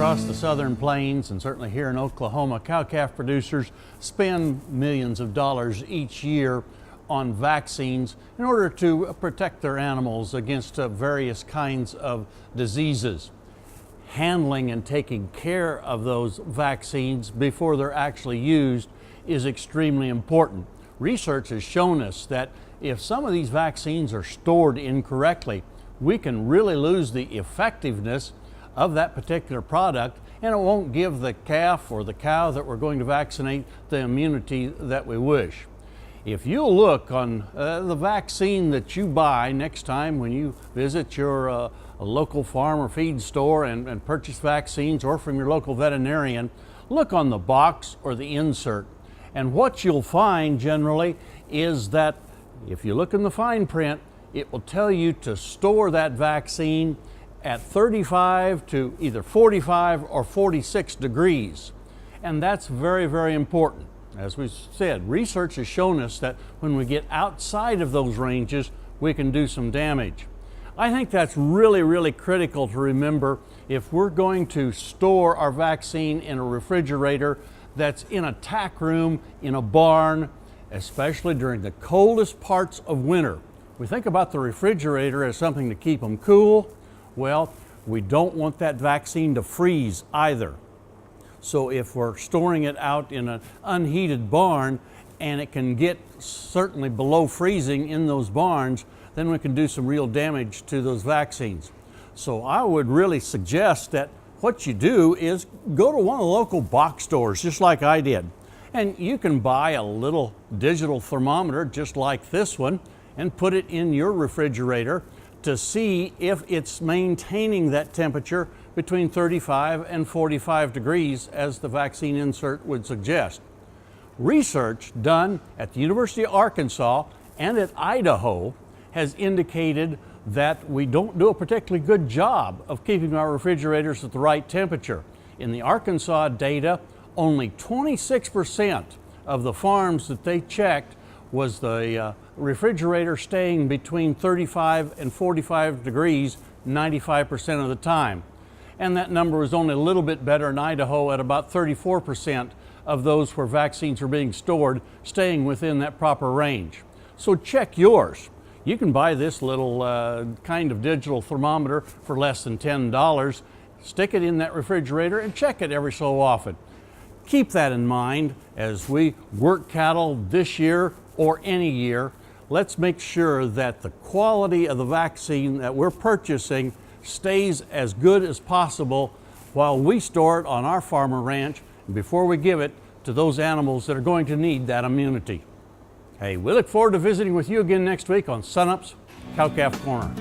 across the southern plains and certainly here in Oklahoma, cow-calf producers spend millions of dollars each year on vaccines in order to protect their animals against various kinds of diseases. Handling and taking care of those vaccines before they're actually used is extremely important. Research has shown us that if some of these vaccines are stored incorrectly, we can really lose the effectiveness of that particular product, and it won't give the calf or the cow that we're going to vaccinate the immunity that we wish. If you'll look on the vaccine that you buy next time when you visit your a local farm or feed store and purchase vaccines, or from your local veterinarian, look on the box or the insert. And what you'll find generally is that if you look in the fine print, it will tell you to store that vaccine at 35 to either 45 or 46 degrees. And that's very, very important. As we said, research has shown us that when we get outside of those ranges, we can do some damage. I think that's really, really critical to remember if we're going to store our vaccine in a refrigerator that's in a tack room, in a barn, especially during the coldest parts of winter. We think about the refrigerator as something to keep them cool. Well, we don't want that vaccine to freeze either. So if we're storing it out in an unheated barn and it can get certainly below freezing in those barns, then we can do some real damage to those vaccines. So I would really suggest that what you do is go to one of the local box stores, just like I did. And you can buy a little digital thermometer just like this one and put it in your refrigerator to see if it's maintaining that temperature between 35 and 45 degrees as the vaccine insert would suggest. Research done at the University of Arkansas and at Idaho has indicated that we don't do a particularly good job of keeping our refrigerators at the right temperature. In the Arkansas data, only 26% of the farms that they checked was the refrigerator staying between 35 and 45 degrees 95% of the time. And that number was only a little bit better in Idaho at about 34% of those where vaccines are being stored staying within that proper range. So check yours. You can buy this little kind of digital thermometer for less than $10. Stick it in that refrigerator and check it every so often. Keep that in mind as we work cattle this year or any year. Let's make sure that the quality of the vaccine that we're purchasing stays as good as possible while we store it on our farm or ranch before we give it to those animals that are going to need that immunity. Hey, we look forward to visiting with you again next week on Sunup's Cow-Calf Corner.